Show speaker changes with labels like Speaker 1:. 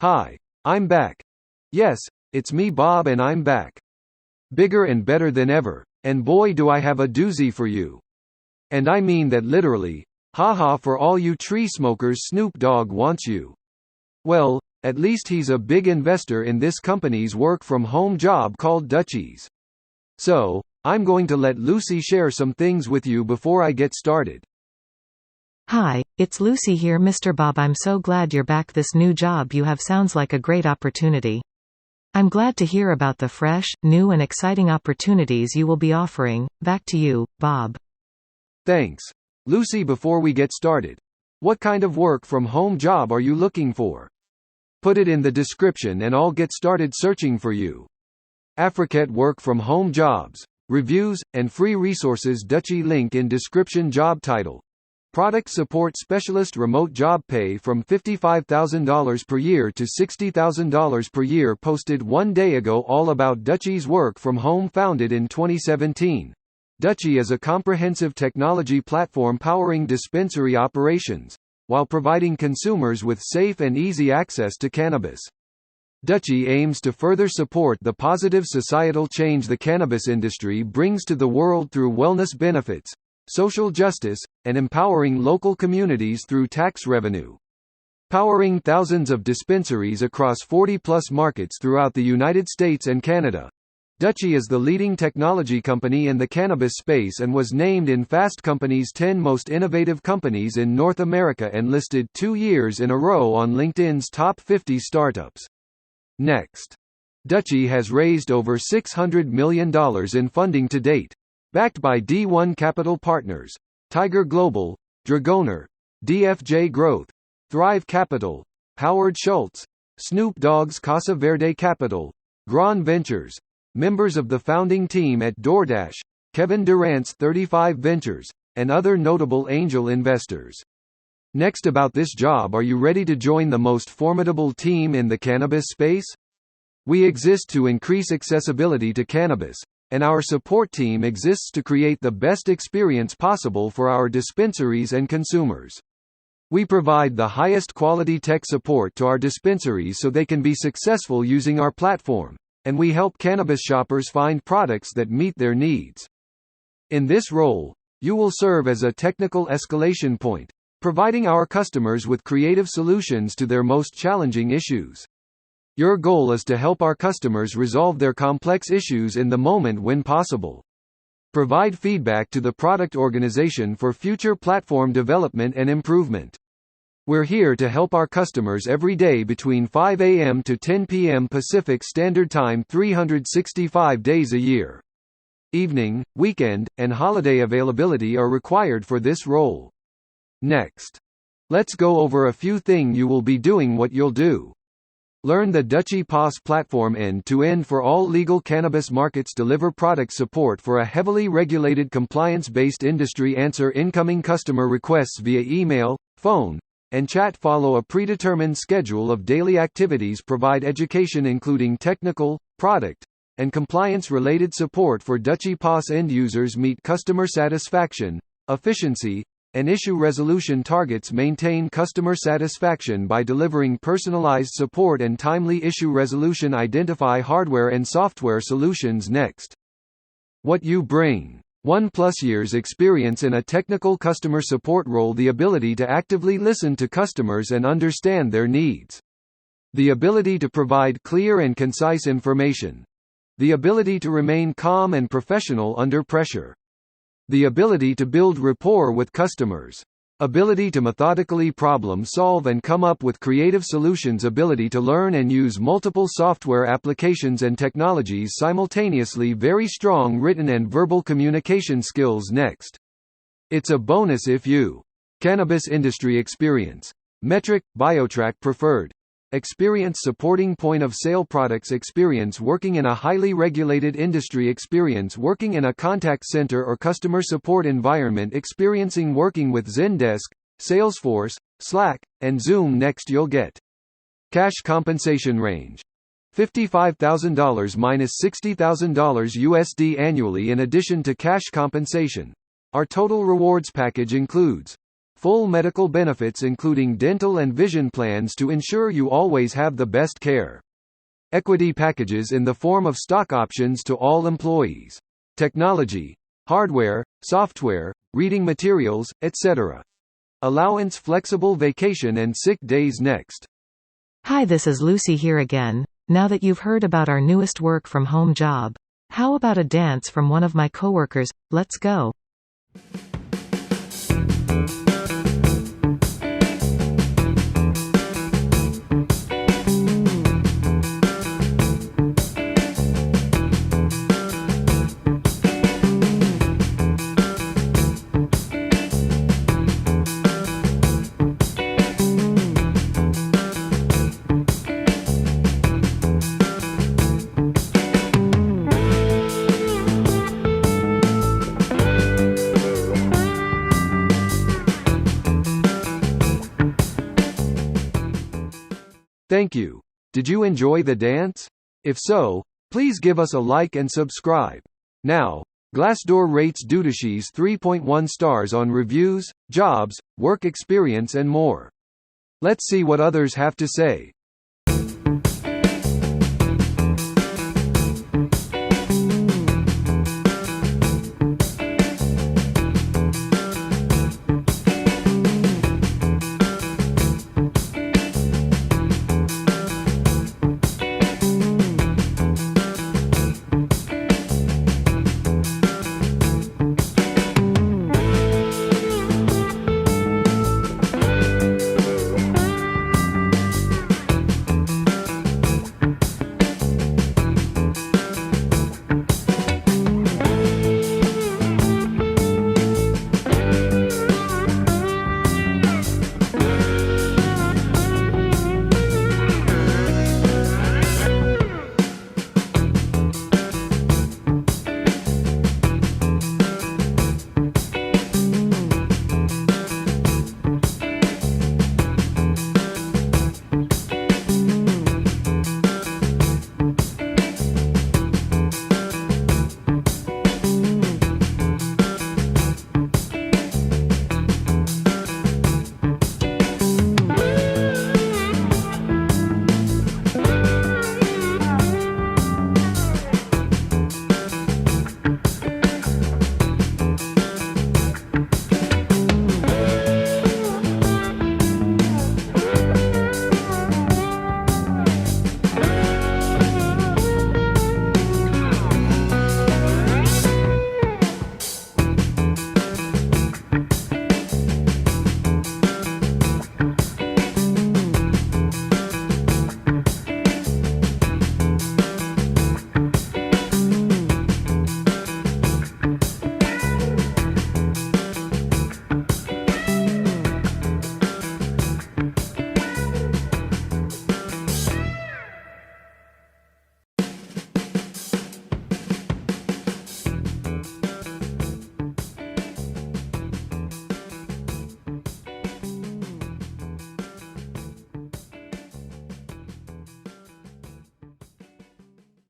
Speaker 1: Hi, I'm back. Yes, it's me Bob and I'm back. Bigger and better than ever, and boy do I have a doozy for you. And I mean that literally. Haha, for all you tree smokers, Snoop Dogg wants you. Well, at least he's a big investor in this company's work-from-home job called Dutchies. So, I'm going to let Lucy share some things with you before I get started.
Speaker 2: Hi, it's Lucy here, Mr. Bob. I'm so glad you're back. This new job you have sounds like a great opportunity. I'm glad to hear about the fresh, new and exciting opportunities you will be offering. Back to you, Bob.
Speaker 1: Thanks, Lucy. Before we get started, what kind of work-from-home job are you looking for? Put it in the description and I'll get started searching for you. Afrekete work-from-home jobs, reviews, and free resources. Dutchie link in description. Job title: Product Support Specialist. Remote job. Pay from $55,000 per year to $60,000 per year. Posted 1 day ago. All about Dutchies Work from Home. Founded in 2017. Dutchie is a comprehensive technology platform powering dispensary operations, while providing consumers with safe and easy access to cannabis. Dutchie aims to further support the positive societal change the cannabis industry brings to the world through wellness benefits, social justice, and empowering local communities through tax revenue. Powering thousands of dispensaries across 40-plus markets throughout the United States and Canada, Dutchie is the leading technology company in the cannabis space and was named in Fast Company's 10 Most Innovative Companies in North America and listed 2 years in a row on LinkedIn's Top 50 Startups. Next. Dutchie has raised over $600 million in funding to date, backed by D1 Capital Partners, Tiger Global, Dragoner, DFJ Growth, Thrive Capital, Howard Schultz, Snoop Dogg's Casa Verde Capital, Grand Ventures, members of the founding team at DoorDash, Kevin Durant's 35 Ventures, and other notable angel investors. Next about this job: are you ready to join the most formidable team in the cannabis space? We exist to increase accessibility to cannabis, and our support team exists to create the best experience possible for our dispensaries and consumers. We provide the highest quality tech support to our dispensaries so they can be successful using our platform, and we help cannabis shoppers find products that meet their needs. In this role, you will serve as a technical escalation point, providing our customers with creative solutions to their most challenging issues. Your goal is to help our customers resolve their complex issues in the moment when possible. Provide feedback to the product organization for future platform development and improvement. We're here to help our customers every day between 5 a.m. to 10 p.m. Pacific Standard Time 365 days a year. Evening, weekend, and holiday availability are required for this role. Next. Let's go over a few things you will be doing. What you'll do. Learn the Dutchie POS platform end-to-end for all legal cannabis markets. Deliver product support for a heavily regulated compliance-based industry. Answer incoming customer requests via email, phone, and chat. Follow a predetermined schedule of daily activities. Provide education including technical, product, and compliance-related support for Dutchie POS end users. Meet customer satisfaction, efficiency, and issue resolution targets. Maintain customer satisfaction by delivering personalized support and timely issue resolution. Identify hardware and software solutions. Next. What you bring. 1+ years experience in a technical customer support role. The ability to actively listen to customers and understand their needs. The ability to provide clear and concise information. The ability to remain calm and professional under pressure. The ability to build rapport with customers. Ability to methodically problem solve and come up with creative solutions. Ability to learn and use multiple software applications and technologies simultaneously. Very strong written and verbal communication skills. Next. It's a bonus if you. Cannabis industry experience. Metric, BioTrack preferred. Experience supporting point-of-sale products. Experience working in a highly regulated industry. Experience working in a contact center or customer support environment. Experiencing working with Zendesk, Salesforce, Slack, and Zoom. Next. You'll get cash compensation range. $55,000 minus $60,000 USD annually. In addition to cash compensation, our total rewards package includes full medical benefits including dental and vision plans to ensure you always have the best care. Equity packages in the form of stock options to all employees. Technology, hardware, software, reading materials, etc. Allowance, flexible vacation and sick days next.
Speaker 2: Hi, this is Lucy here again. Now that you've heard about our newest work from home job, how about a dance from one of my coworkers? Let's go.
Speaker 1: Thank you. Did you enjoy the dance? If so, please give us a like and subscribe. Now, Glassdoor rates Dutchies 3.1 stars on reviews, jobs, work experience and more. Let's see what others have to say.